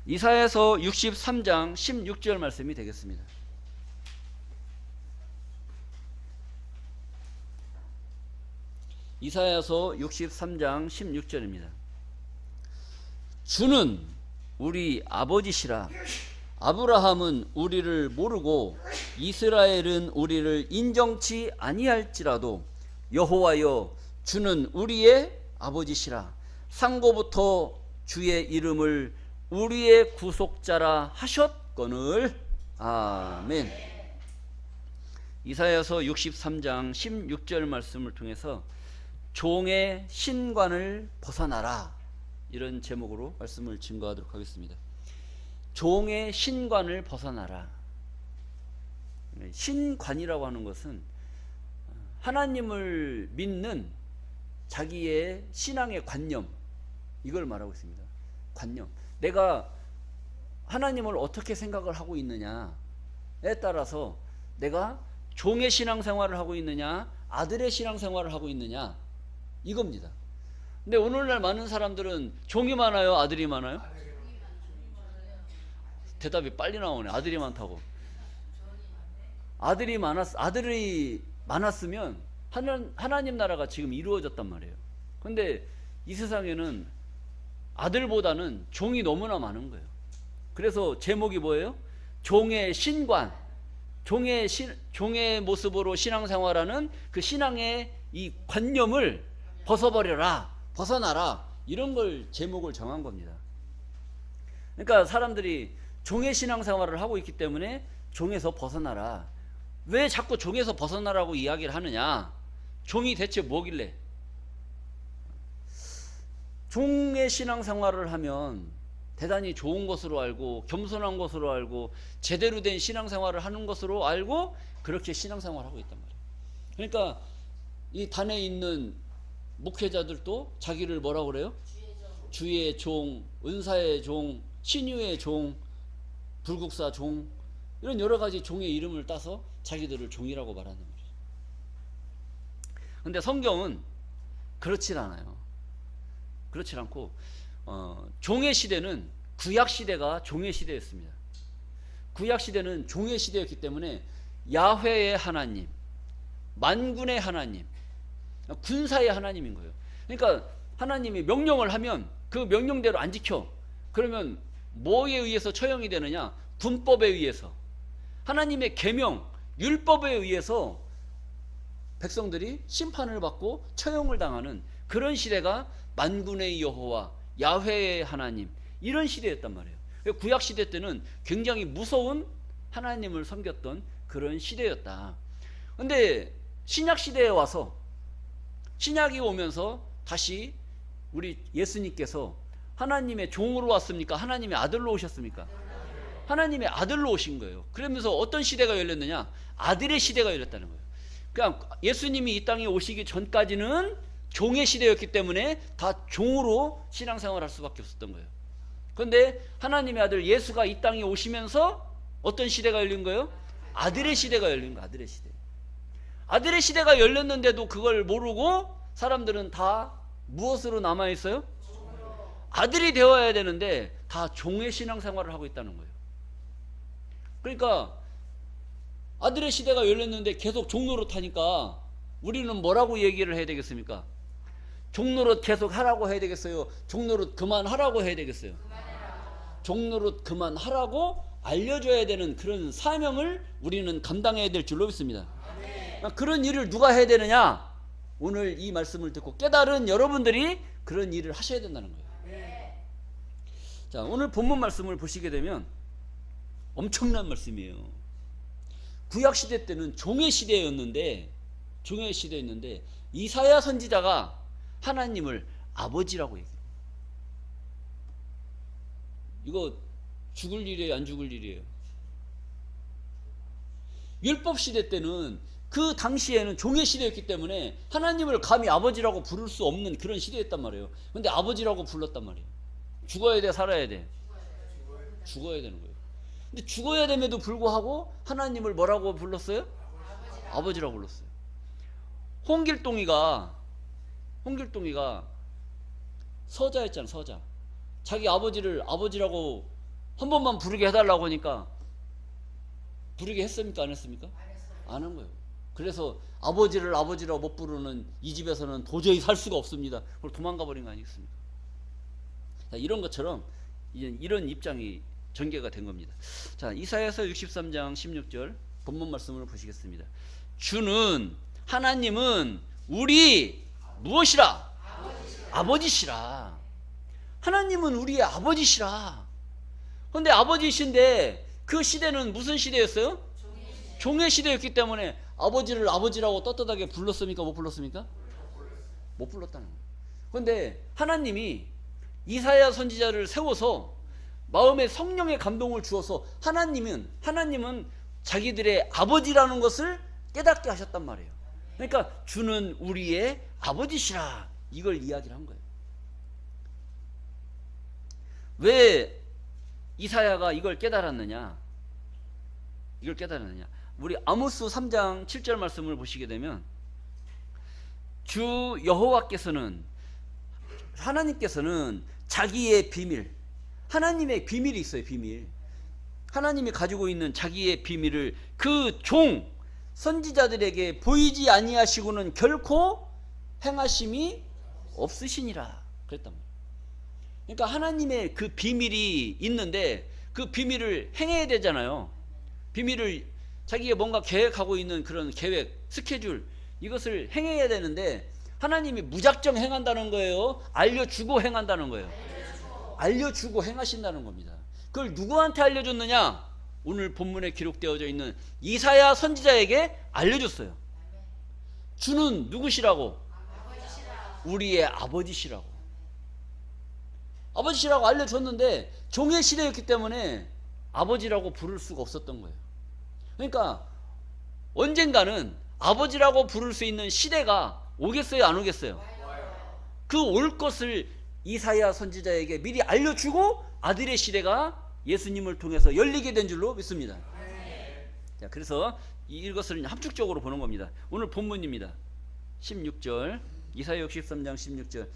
이사야서 63장 16절 말씀이 되겠습니다. 이사야서 63장 16절입니다. 주는 우리 아버지시라. 아브라함은 우리를 모르고 이스라엘은 우리를 인정치 아니할지라도 여호와여 주는 우리의 아버지시라. 상고부터 주의 이름을 우리의 구속자라 하셨거늘. 아멘. 이사야서 63장 16절 말씀을 통해서 종의 신관을 벗어나라, 이런 제목으로 말씀을 증거하도록 하겠습니다. 종의 신관을 벗어나라. 신관이라고 하는 것은 하나님을 믿는 자기의 신앙의 관념, 이걸 말하고 있습니다. 관념. 내가 하나님을 어떻게 생각을 하고 있느냐에 따라서 내가 종의 신앙생활을 하고 있느냐, 아들의 신앙생활을 하고 있느냐, 이겁니다. 근데 오늘날 많은 사람들은 종이 많아요, 아들이 많아요? 대답이 빨리 나오네. 아들이 많다고. 아들이 많았으면 하나님 나라가 지금 이루어졌단 말이에요. 근데 이 세상에는 아들보다는 종이 너무나 많은 거예요. 그래서 제목이 뭐예요? 종의 신관. 종의 모습으로 신앙생활하는 그 신앙의 이 관념을 벗어버려라, 벗어나라, 이런 걸 제목을 정한 겁니다. 그러니까 사람들이 종의 신앙생활을 하고 있기 때문에 종에서 벗어나라. 왜 자꾸 종에서 벗어나라고 이야기를 하느냐? 종이 대체 뭐길래? 종의 신앙생활을 하면 대단히 좋은 것으로 알고, 겸손한 것으로 알고, 제대로 된 신앙생활을 하는 것으로 알고, 그렇게 신앙생활을 하고 있단 말이에요. 그러니까 이 단에 있는 목회자들도 자기를 뭐라고 그래요? 주의 종, 은사의 종, 신유의 종, 불국사 종, 이런 여러 가지 종의 이름을 따서 자기들을 종이라고 말하는 거죠. 근데 성경은 그렇지 않아요. 그렇지 않고 종의 시대는 구약 시대가 종의 시대였습니다. 구약 시대는 종의 시대였기 때문에 야훼의 하나님, 만군의 하나님, 군사의 하나님인 거예요. 그러니까 하나님이 명령을 하면 그 명령대로 안 지켜. 그러면 뭐에 의해서 처형이 되느냐? 군법에 의해서, 하나님의 계명, 율법에 의해서 백성들이 심판을 받고 처형을 당하는 그런 시대가 만군의 여호와, 야훼의 하나님, 이런 시대였단 말이에요. 구약 시대 때는 굉장히 무서운 하나님을 섬겼던 그런 시대였다. 근데 신약 시대에 와서, 신약이 오면서 다시 우리 예수님께서 하나님의 종으로 왔습니까? 하나님의 아들로 오셨습니까? 하나님의 아들로 오신 거예요. 그러면서 어떤 시대가 열렸느냐? 아들의 시대가 열렸다는 거예요. 그러니까 예수님이 이 땅에 오시기 전까지는 종의 시대였기 때문에 다 종으로 신앙생활을 할 수밖에 없었던 거예요. 그런데 하나님의 아들 예수가 이 땅에 오시면서 어떤 시대가 열린 거예요? 아들의 시대가 열린 거예요. 아들의 시대. 아들의 시대가 열렸는데도 그걸 모르고 사람들은 다 무엇으로 남아있어요? 아들이 되어야 되는데 다 종의 신앙생활을 하고 있다는 거예요. 그러니까 아들의 시대가 열렸는데 계속 종노릇 하니까 우리는 뭐라고 얘기를 해야 되겠습니까? 종노릇 계속 하라고 해야 되겠어요? 종노릇 그만하라고 해야 되겠어요? 종노릇 그만하라고 알려줘야 되는 그런 사명을 우리는 감당해야 될 줄로 믿습니다. 그런 일을 누가 해야 되느냐? 오늘 이 말씀을 듣고 깨달은 여러분들이 그런 일을 하셔야 된다는 거예요. 자, 오늘 본문 말씀을 보시게 되면 엄청난 말씀이에요. 구약 시대 때는 종의 시대였는데 이사야 선지자가 하나님을 아버지라고 얘기해요. 이거 죽을 일이에요, 안 죽을 일이에요? 율법 시대 때는 그 당시에는 종의 시대였기 때문에 하나님을 감히 아버지라고 부를 수 없는 그런 시대였단 말이에요. 근데 아버지라고 불렀단 말이에요. 죽어야 돼, 살아야 돼? 죽어야 되는 거예요. 근데 죽어야 됨에도 불구하고 하나님을 뭐라고 불렀어요? 아버지라고 불렀어요. 홍길동이가 서자였잖아, 서자. 자기 아버지를 아버지라고 한 번만 부르게 해달라고 하니까 부르게 했습니까? 안 했습니까? 안 한 거예요. 그래서 아버지를 아버지라고 못 부르는 이 집에서는 도저히 살 수가 없습니다. 그걸 도망가 버린 거 아니겠습니까? 자, 이런 것처럼 이런 입장이 전개가 된 겁니다. 자, 이사야서 63장 16절 본문 말씀을 보시겠습니다. 주는 하나님은 우리 무엇이라? 아버지시라. 하나님은 우리의 아버지시라. 그런데 아버지이신데 그 시대는 무슨 시대였어요? 종의 시대였기 때문에 아버지를 아버지라고 떳떳하게 불렀습니까? 못 불렀습니까? 못 불렀다는 거예요. 그런데 하나님이 이사야 선지자를 세워서 마음에 성령의 감동을 주어서 하나님은 자기들의 아버지라는 것을 깨닫게 하셨단 말이에요. 그러니까 주는 우리의 아버지시라, 이걸 이야기를 한 거예요. 왜 이사야가 이걸 깨달았느냐? 우리 아모스 3장 7절 말씀을 보시게 되면 주 여호와께서는, 하나님께서는 자기의 비밀, 하나님의 비밀이 있어요. 비밀, 하나님이 가지고 있는 자기의 비밀을 그 종 선지자들에게 보이지 아니하시고는 결코 행하심이 없으시니라 그랬단 말이에요. 그러니까 하나님의 그 비밀이 있는데 그 비밀을 행해야 되잖아요. 비밀을 자기가 뭔가 계획하고 있는 그런 계획, 스케줄, 이것을 행해야 되는데 하나님이 무작정 행한다는 거예요? 알려주고 행한다는 거예요? 알려주고 행하신다는 겁니다. 그걸 누구한테 알려줬느냐? 오늘 본문에 기록되어져 있는 이사야 선지자에게 알려줬어요. 주는 누구시라고? 우리의 아버지시라고. 아버지시라고 알려줬는데 종의 시대였기 때문에 아버지라고 부를 수가 없었던 거예요. 그러니까 언젠가는 아버지라고 부를 수 있는 시대가 오겠어요? 안 오겠어요? 그 올 것을 이사야 선지자에게 미리 알려주고 아들의 시대가 예수님을 통해서 열리게 된 줄로 믿습니다. 자, 그래서 이것을 함축적으로 보는 겁니다. 오늘 본문입니다. 16절, 이사야 63장 16절.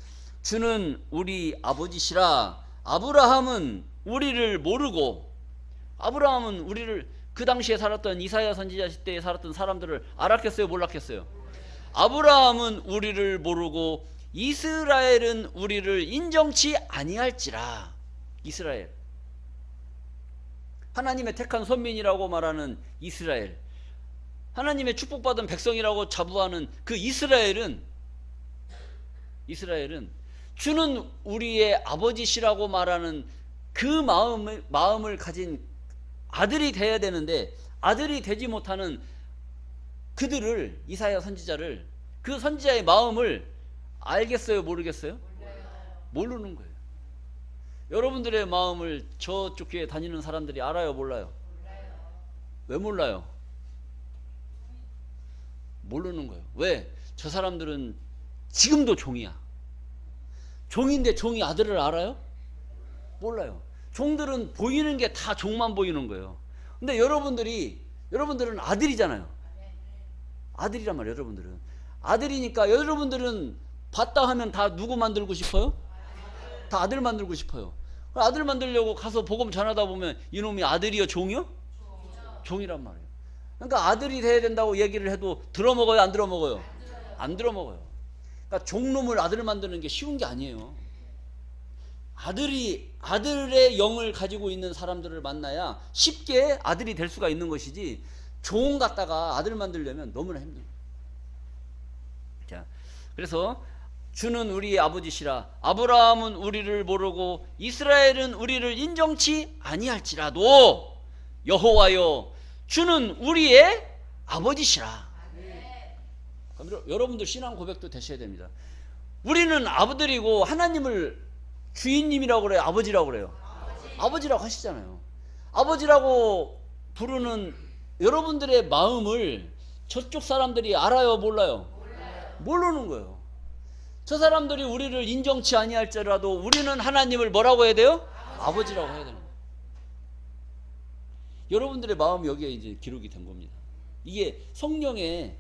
주는 우리 아버지시라. 아브라함은 우리를 모르고, 아브라함은 우리를, 그 당시에 살았던 이사야 선지자 시대에 살았던 사람들을 알았겠어요? 몰랐겠어요? 아브라함은 우리를 모르고 이스라엘은 우리를 인정치 아니할지라. 이스라엘, 하나님의 택한 선민이라고 말하는 이스라엘, 하나님의 축복받은 백성이라고 자부하는 그 이스라엘은 주는 우리의 아버지시라고 말하는 그 마음을 가진 아들이 돼야 되는데 아들이 되지 못하는 그들을, 이사야 선지자를, 그 선지자의 마음을 알겠어요? 모르겠어요? 모르는 거예요. 여러분들의 마음을 저쪽 교회 다니는 사람들이 알아요? 몰라요? 왜 몰라요? 모르는 거예요. 왜? 저 사람들은 지금도 종이야. 종인데 종이 아들을 알아요? 몰라요. 종들은 보이는 게 다 종만 보이는 거예요. 근데 여러분들은 아들이잖아요. 아들이란 말이에요. 여러분들은 아들이니까 여러분들은 봤다 하면 다 누구 만들고 싶어요? 다 아들 만들고 싶어요. 아들 만들려고 가서 복음 전하다 보면 이놈이 아들이요 종이요? 종이란 말이에요. 그러니까 아들이 돼야 된다고 얘기를 해도 들어먹어요? 안 들어먹어요? 안 들어먹어요. 그러니까 종놈을 아들 만드는 게 쉬운 게 아니에요. 아들의 영을 가지고 있는 사람들을 만나야 쉽게 아들이 될 수가 있는 것이지, 종 갖다가 아들 만들려면 너무나 힘들어요. 자, 그래서 주는 우리의 아버지시라. 아브라함은 우리를 모르고 이스라엘은 우리를 인정치 아니할지라도 여호와여 주는 우리의 아버지시라. 그럼 여러분들 신앙 고백도 되셔야 됩니다. 우리는 아버들이고 하나님을 주인님이라고 그래요? 아버지라고 그래요? 아버지라고 하시잖아요. 아버지라고 부르는 여러분들의 마음을 저쪽 사람들이 알아요? 몰라요? 모르는 거예요. 저 사람들이 우리를 인정치 아니할지라도 우리는 하나님을 뭐라고 해야 돼요? 아버지라고 해야 되는 거예요. 여러분들의 마음이 여기에 이제 기록이 된 겁니다. 이게 성령의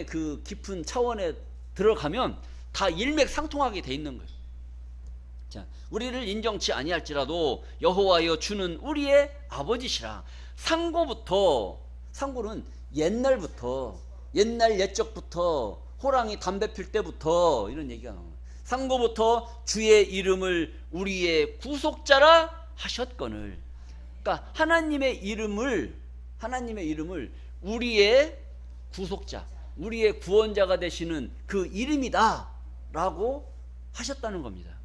그 깊은 차원에 들어가면 다 일맥상통하게 돼 있는 거예요. 자, 우리를 인정치 아니할지라도 여호와여 주는 우리의 아버지시라. 상고는 옛날부터, 옛날 옛적부터, 호랑이 담배 필 때부터 이런 얘기가 나와요. 상고부터 주의 이름을 우리의 구속자라 하셨거늘. 그러니까 하나님의 이름을 우리의 구속자, 우리의 구원자가 되시는 그 이름이다 라고 하셨다는 겁니다.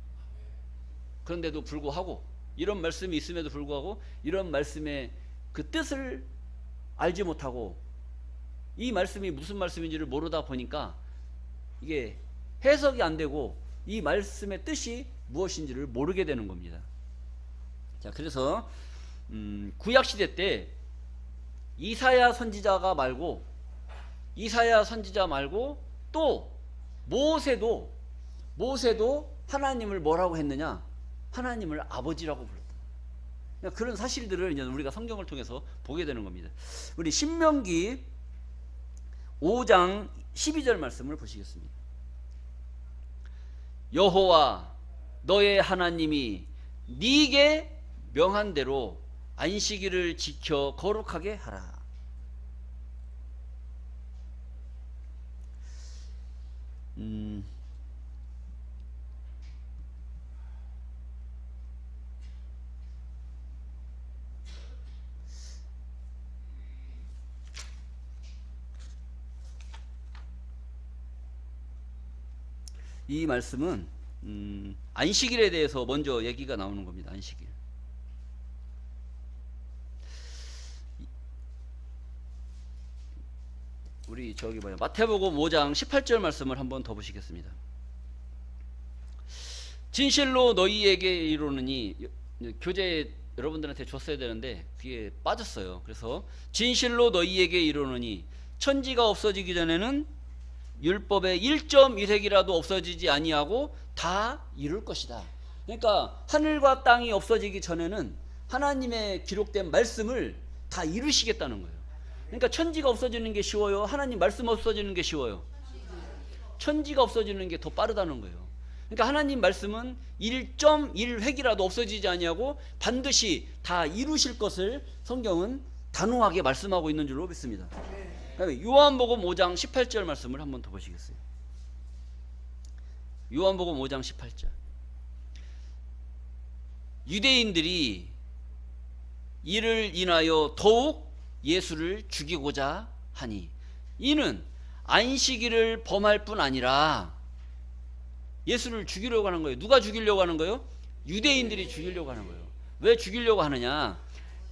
그런데도 불구하고, 이런 말씀이 있음에도 불구하고 이런 말씀의 그 뜻을 알지 못하고 이 말씀이 무슨 말씀인지를 모르다 보니까 이게 해석이 안 되고 이 말씀의 뜻이 무엇인지를 모르게 되는 겁니다. 자, 그래서 구약시대 때 이사야 선지자 말고 또 모세도 하나님을 뭐라고 했느냐? 하나님을 아버지라고 불렀다. 그러니까 그런 사실들을 이제 우리가 성경을 통해서 보게 되는 겁니다. 우리 신명기 5장 12절 말씀을 보시겠습니다. 여호와 너의 하나님이 네게 명한 대로 안식일을 지켜 거룩하게 하라. 이 말씀은 안식일에 대해서 먼저 얘기가 나오는 겁니다. 안식일. 우리 마태복음 5장 18절 말씀을 한번 더 보시겠습니다. 진실로 너희에게 이르노니, 교재 여러분들한테 줬어야 되는데 그게 빠졌어요. 그래서 진실로 너희에게 이르노니 천지가 없어지기 전에는 율법의 1.1획이라도 없어지지 아니하고 다 이룰 것이다. 그러니까 하늘과 땅이 없어지기 전에는 하나님의 기록된 말씀을 다 이루시겠다는 거예요. 그러니까 천지가 없어지는 게 쉬워요? 하나님 말씀 없어지는 게 쉬워요? 천지가 없어지는 게 더 빠르다는 거예요. 그러니까 하나님 말씀은 1.1획이라도 없어지지 아니하고 반드시 다 이루실 것을 성경은 단호하게 말씀하고 있는 줄로 믿습니다. 요한복음 5장 18절 말씀을 한번 더 보시겠어요? 요한복음 5장 18절. 유대인들이 이를 인하여 더욱 예수를 죽이고자 하니, 이는 안식일을 범할 뿐 아니라 예수를 죽이려고 하는 거예요. 누가 죽이려고 하는 거예요? 유대인들이 죽이려고 하는 거예요. 왜 죽이려고 하느냐?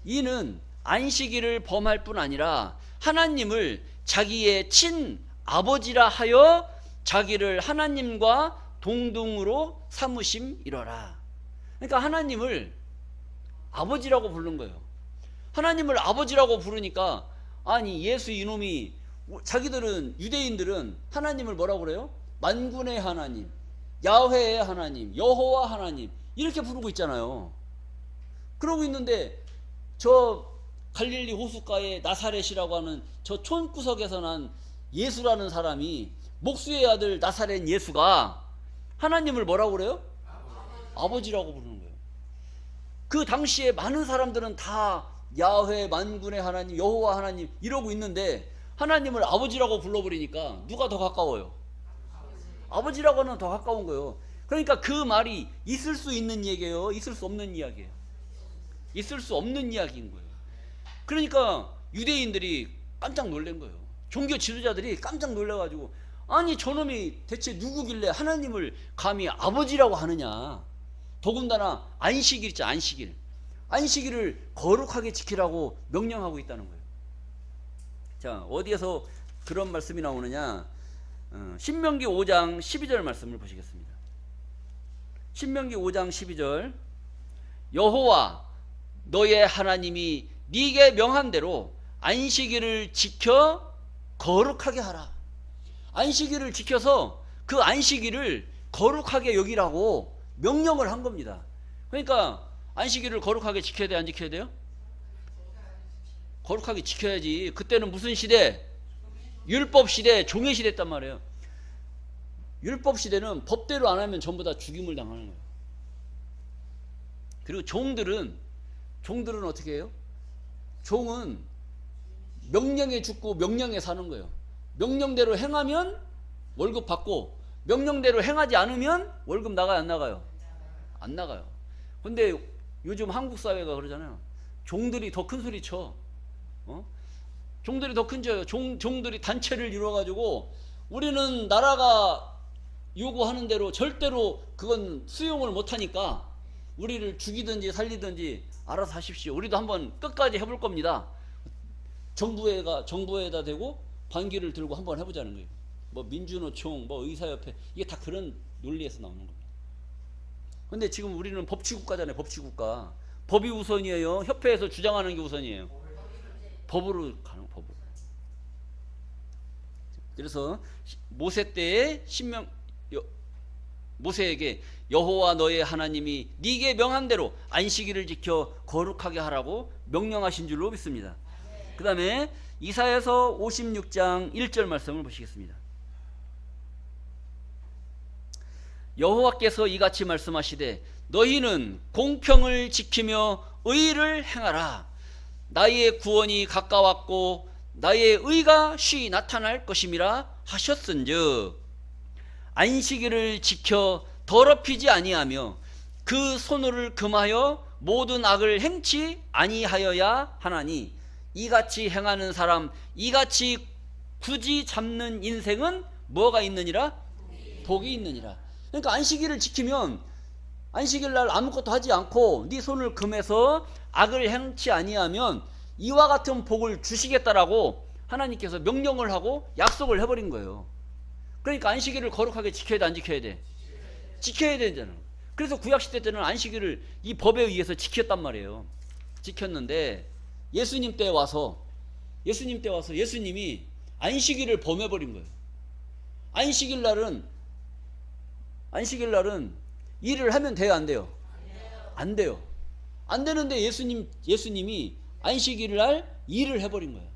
이는 안식일을 범할 뿐 아니라 하나님을 자기의 친아버지라 하여 자기를 하나님과 동등으로 삼으심이러라. 그러니까 하나님을 아버지라고 부른 거예요. 하나님을 아버지라고 부르니까, 아니 예수 이놈이, 자기들은, 유대인들은 하나님을 뭐라고 그래요? 만군의 하나님, 야훼의 하나님, 여호와 하나님 이렇게 부르고 있잖아요. 그러고 있는데 저 갈릴리 호숫가에 나사렛이라고 하는 저 촌구석에서 난 예수라는 사람이, 목수의 아들 나사렛 예수가 하나님을 뭐라고 그래요? 아버지라고 부르는 거예요. 그 당시에 많은 사람들은 다 야훼, 만군의 하나님, 여호와 하나님 이러고 있는데 하나님을 아버지라고 불러버리니까 누가 더 가까워요? 아버지라고는 더 가까운 거예요. 그러니까 그 말이 있을 수 있는 얘기예요? 있을 수 없는 이야기예요? 있을 수 없는 이야기인 거예요. 그러니까 유대인들이 깜짝 놀란 거예요. 종교 지도자들이 깜짝 놀라가지고, 아니 저놈이 대체 누구길래 하나님을 감히 아버지라고 하느냐. 더군다나 안식일 있죠. 안식일을 거룩하게 지키라고 명령하고 있다는 거예요. 자, 어디에서 그런 말씀이 나오느냐? 신명기 5장 12절 말씀을 보시겠습니다. 신명기 5장 12절. 여호와 너의 하나님이 네게 명한 대로 안식일을 지켜 거룩하게 하라. 안식일을 지켜서 그 안식일을 거룩하게 여기라고 명령을 한 겁니다. 그러니까 안식일을 거룩하게 지켜야 돼, 안 지켜야 돼요? 거룩하게 지켜야지. 그때는 무슨 시대? 율법 시대, 종의 시대였단 말이에요. 율법 시대는 법대로 안 하면 전부 다 죽임을 당하는 거예요. 그리고 종들은 어떻게 해요? 종은 명령에 죽고 명령에 사는 거예요. 명령대로 행하면 월급 받고 명령대로 행하지 않으면 월급 나가요, 안 나가요? 안 나가요. 근데 요즘 한국 사회가 그러잖아요. 종들이 더 큰 소리 쳐. 종들이 더 큰 소리 쳐요. 종들이 단체를 이루어가지고 우리는 나라가 요구하는 대로 절대로 그건 수용을 못하니까 우리를 죽이든지 살리든지 알아서 하십시오. 우리도 한번 끝까지 해볼 겁니다. 정부에다 대고 반기를 들고 한번 해보자는 거예요. 뭐 민주노총, 뭐 의사협회, 이게 다 그런 논리에서 나오는 겁니다. 근데 지금 우리는 법치국가잖아요. 법치국가. 법이 우선이에요. 협회에서 주장하는 게 우선이에요. 법으로 가는 법으로. 그래서 모세 때에 모세에게 여호와 너의 하나님이 네게 명한 대로 안식일을 지켜 거룩하게 하라고 명령하신 줄로 믿습니다. 그 다음에 이사야서 56장 1절 말씀을 보시겠습니다. 여호와께서 이같이 말씀하시되 너희는 공평을 지키며 의를 행하라. 나의 구원이 가까웠고 나의 의가 쉬 나타날 것임이라 하셨은즉 안식일을 지켜 더럽히지 아니하며 그 손을 금하여 모든 악을 행치 아니하여야 하나니 이같이 행하는 사람, 이같이 굳이 잡는 인생은 뭐가 있느니라? 복이 있느니라. 그러니까 안식일을 지키면 안식일 날 아무것도 하지 않고 네 손을 금해서 악을 행치 아니하면 이와 같은 복을 주시겠다라고 하나님께서 명령을 하고 약속을 해버린 거예요. 그러니까 안식일을 거룩하게 지켜야 돼, 안 지켜야 돼? 지켜야 되잖아. 그래서 구약시대 때는 안식일을 이 법에 의해서 지켰단 말이에요. 지켰는데 예수님 때 와서 예수님이 안식일을 범해버린 거예요. 안식일 날은 일을 하면 돼요, 안 돼요? 안 돼요. 안 되는데 예수님이 안식일 날 일을 해버린 거예요.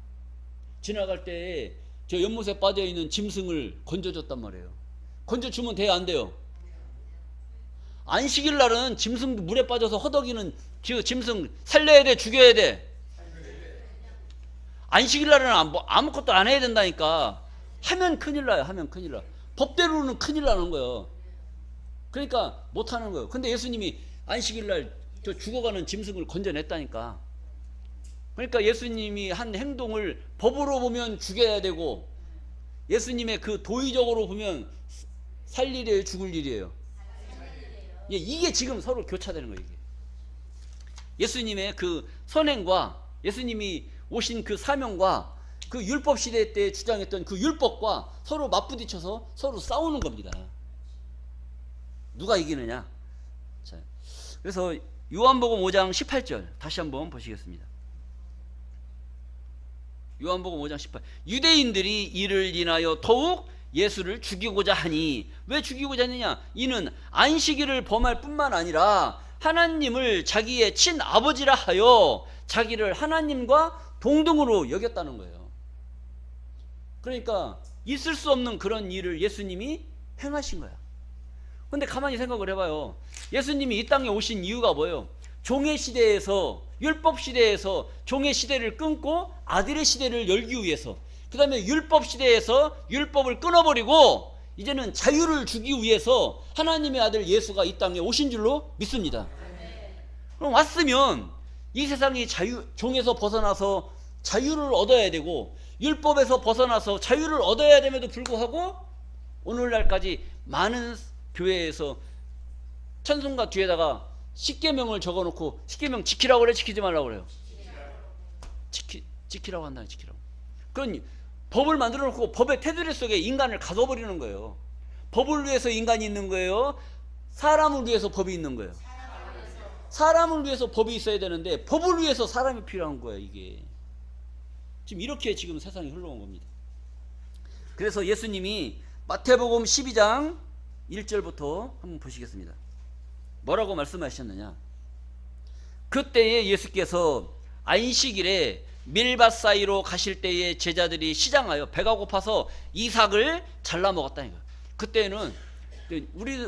지나갈 때 저 연못에 빠져있는 짐승을 건져줬단 말이에요. 건져주면 돼요, 안 돼요? 안식일 날은 짐승 물에 빠져서 허덕이는 짐승 살려야 돼, 죽여야 돼? 안식일 날은 아무것도 안 해야 된다니까. 하면 큰일 나요. 하면 큰일 나. 법대로는 큰일 나는 거예요. 그러니까 못 하는 거예요. 근데 예수님이 안식일 날 저 죽어가는 짐승을 건져냈다니까. 그러니까 예수님이 한 행동을 법으로 보면 죽여야 되고 예수님의 그 도의적으로 보면 살 일이에요, 죽을 일이에요? 이게 지금 서로 교차되는 거예요. 이게. 예수님의 그 선행과 예수님이 오신 그 사명과 그 율법 시대 때 주장했던 그 율법과 서로 맞부딪혀서 서로 싸우는 겁니다. 누가 이기느냐? 자, 그래서 요한복음 5장 18절 다시 한번 보시겠습니다. 요한복음 5장 18. 유대인들이 이를 인하여 더욱 예수를 죽이고자 하니, 왜 죽이고자 하느냐? 이는 안식일을 범할 뿐만 아니라 하나님을 자기의 친아버지라 하여 자기를 하나님과 동등으로 여겼다는 거예요. 그러니까 있을 수 없는 그런 일을 예수님이 행하신 거야. 근데 가만히 생각을 해봐요. 예수님이 이 땅에 오신 이유가 뭐예요? 종의 시대에서, 율법 시대에서 종의 시대를 끊고 아들의 시대를 열기 위해서, 그 다음에 율법 시대에서 율법을 끊어버리고 이제는 자유를 주기 위해서 하나님의 아들 예수가 이 땅에 오신 줄로 믿습니다. 그럼 왔으면 이 세상이 종에서 벗어나서 자유를 얻어야 되고 율법에서 벗어나서 자유를 얻어야 됨에도 불구하고 오늘날까지 많은 교회에서 찬송가 뒤에다가 십계명을 적어놓고 십계명 지키라고 그래, 지키지 말라고 그래요? 지키라고 한다. 지키라고. 그건 법을 만들어 놓고 법의 테두리 속에 인간을 가둬버리는 거예요. 법을 위해서 인간이 있는 거예요? 사람을 위해서 법이 있는 거예요? 사람을 위해서 법이 있어야 되는데 법을 위해서 사람이 필요한 거예요. 이게 지금 이렇게 지금 세상이 흘러온 겁니다. 그래서 예수님이 마태복음 12장 1절부터 한번 보시겠습니다. 뭐라고 말씀하셨느냐? 그때에 예수께서 안식일에 밀밭 사이로 가실 때에 제자들이 시장하여 배가 고파서 이삭을 잘라 먹었다니까요. 그때는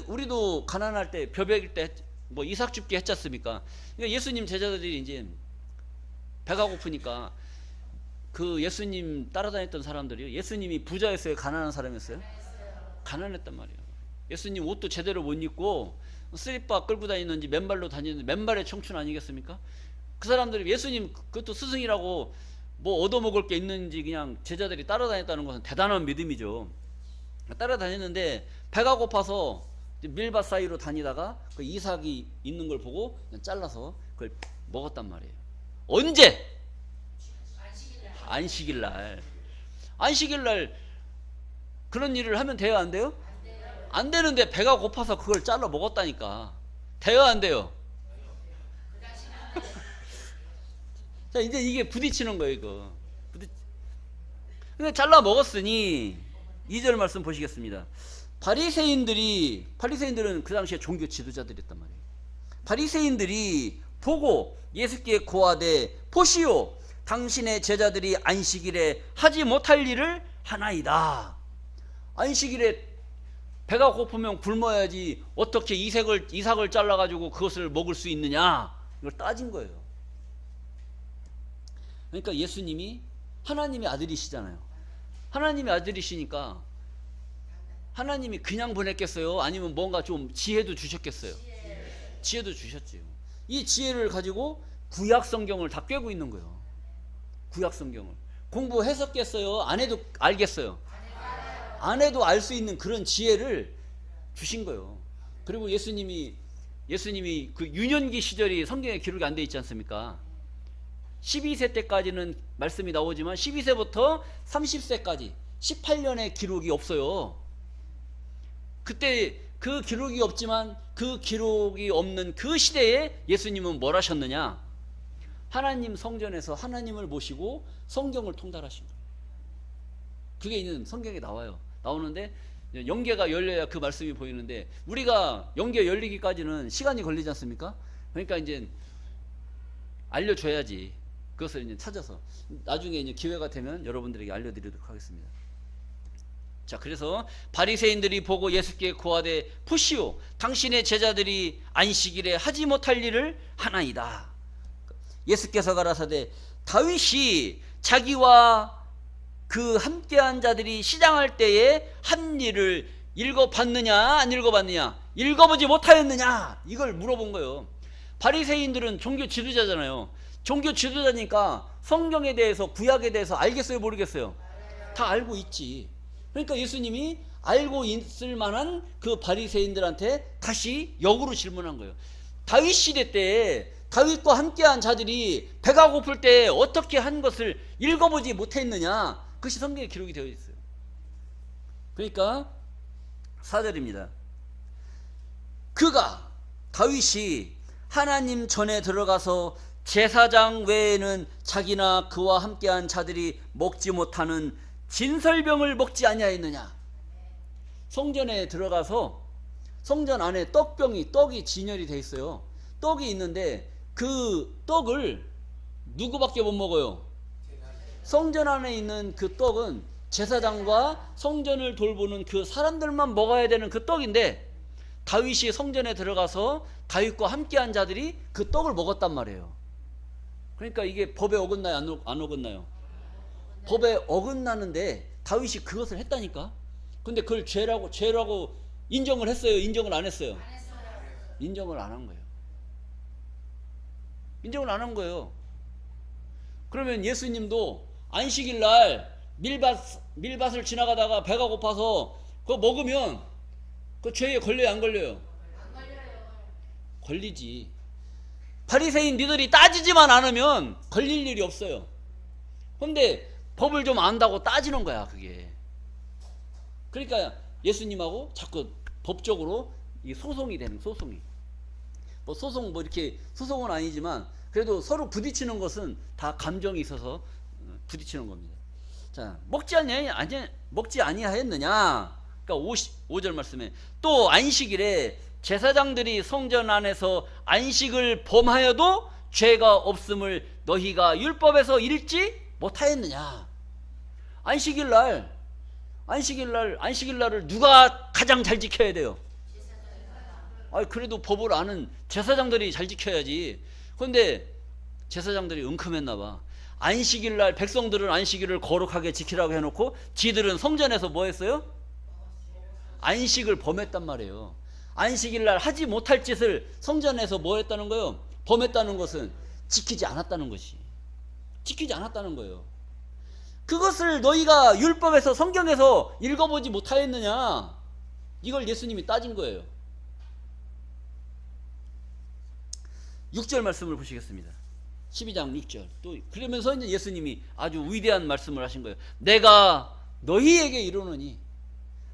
우리도 가난할 때 벼베길 때 뭐 이삭 줍기 했지 않습니까? 그러니까 예수님 제자들이 이제 배가 고프니까 그 예수님 따라다녔던 사람들이요. 예수님이 부자였어요? 가난한 사람이었어요? 가난했단 말이에요. 예수님 옷도 제대로 못 입고 슬리퍼 끌고 다니는지 맨발로 다니는지 맨발의 청춘 아니겠습니까? 그 사람들이 예수님 그것도 스승이라고 뭐 얻어먹을 게 있는지 그냥 제자들이 따라다녔다는 것은 대단한 믿음이죠. 따라다녔는데 배가 고파서 밀밭 사이로 다니다가 그 이삭이 있는 걸 보고 그냥 잘라서 그걸 먹었단 말이에요. 언제? 안식일날. 안식일날 그런 일을 하면 돼요, 안 돼요? 안 되는데 배가 고파서 그걸 잘라 먹었다니까. 돼요, 안 돼요? 자, 이제 이게 부딪히는 거예요, 이거. 근데 잘라 먹었으니 2절 말씀 보시겠습니다. 바리새인들은 그 당시에 종교 지도자들이었단 말이에요. 바리새인들이 보고 예수께 고하되 보시오, 당신의 제자들이 안식일에 하지 못할 일을 하나이다. 안식일에 배가 고프면 굶어야지 어떻게 이삭을 잘라가지고 그것을 먹을 수 있느냐, 이걸 따진 거예요. 그러니까 예수님이 하나님의 아들이시잖아요. 하나님의 아들이시니까 하나님이 그냥 보냈겠어요? 아니면 뭔가 좀 지혜도 주셨겠어요? 지혜도 주셨지요. 이 지혜를 가지고 구약 성경을 다 꿰고 있는 거예요. 구약 성경을 공부했었겠어요? 안 해도 알겠어요? 안 해도 알 수 있는 그런 지혜를 주신 거예요. 그리고 예수님이 그 유년기 시절이 성경에 기록이 안 돼 있지 않습니까? 12세 때까지는 말씀이 나오지만 12세부터 30세까지 18년의 기록이 없어요. 그때 그 기록이 없지만 그 기록이 없는 그 시대에 예수님은 뭘 하셨느냐? 하나님 성전에서 하나님을 모시고 성경을 통달하신 거예요. 그게 있는 성경에 나오는데 영계가 열려야 그 말씀이 보이는데 우리가 영계 열리기까지는 시간이 걸리지 않습니까? 그러니까 이제 알려줘야지. 그것을 이제 찾아서 나중에 이제 기회가 되면 여러분들에게 알려드리도록 하겠습니다. 자, 그래서 바리새인들이 보고 예수께 고하되 보시오, 당신의 제자들이 안식일에 하지 못할 일을 하나이다. 예수께서 가라사대 다윗이 자기와 그 함께한 자들이 시장할 때에 한 일을 읽어봤느냐 안 읽어봤느냐, 읽어보지 못하였느냐, 이걸 물어본 거예요. 바리새인들은 종교 지도자잖아요. 종교 지도자니까 성경에 대해서 구약에 대해서 알겠어요, 모르겠어요? 다 알고 있지. 그러니까 예수님이 알고 있을 만한 그 바리새인들한테 다시 역으로 질문한 거예요. 다윗 시대 때 다윗과 함께한 자들이 배가 고플 때 어떻게 한 것을 읽어보지 못했느냐, 그것이 성경에 기록이 되어 있어요. 그러니까 4절입니다. 그가 다윗이 하나님 전에 들어가서 제사장 외에는 자기나 그와 함께한 자들이 먹지 못하는 진설병을 먹지 아니하였느냐. 성전에 들어가서 성전 안에 떡이 진열이 돼 있어요. 떡이 있는데 그 떡을 누구밖에 못 먹어요? 성전 안에 있는 그 떡은 제사장과 성전을 돌보는 그 사람들만 먹어야 되는 그 떡인데 다윗이 성전에 들어가서 다윗과 함께한 자들이 그 떡을 먹었단 말이에요. 그러니까 이게 법에 어긋나요, 안 어긋나요? 법에 어긋나는데 다윗이 그것을 했다니까. 근데 그걸 죄라고 인정을 했어요? 인정을 안 했어요? 인정을 안 한 거예요. 인정을 안 한 거예요. 그러면 예수님도 안식일 날 밀밭을 지나가다가 배가 고파서 그거 먹으면 그 죄에 걸려요, 안 걸려요? 안 걸려요. 걸리지. 바리새인 니들이 따지지만 않으면 걸릴 일이 없어요. 근데 법을 좀 안다고 따지는 거야, 그게. 그러니까 예수님하고 자꾸 법적으로 이 소송이 되는, 소송이. 뭐 소송 뭐 이렇게 소송은 아니지만 그래도 서로 부딪히는 것은 다 감정이 있어서 부딪히는 겁니다. 자, 먹지 아니하였느냐? 그러니까 55절 말씀에 또 안식일에 제사장들이 성전 안에서 안식을 범하여도 죄가 없음을 너희가 율법에서 읽지 못하였느냐? 안식일 날을 누가 가장 잘 지켜야 돼요? 그래도 법을 아는 제사장들이 잘 지켜야지. 그런데 제사장들이 은큼했나 봐. 안식일 날 백성들은 안식일을 거룩하게 지키라고 해놓고 지들은 성전에서 뭐 했어요? 안식을 범했단 말이에요. 안식일 날 하지 못할 짓을 성전에서 뭐 했다는 거예요? 범했다는 것은 지키지 않았다는 것이. 지키지 않았다는 거예요. 그것을 너희가 율법에서 성경에서 읽어보지 못하였느냐? 이걸 예수님이 따진 거예요. 6절 말씀을 보시겠습니다. 12장 6절. 또 그러면서 이제 예수님이 아주 위대한 말씀을 하신 거예요. 내가 너희에게 이르노니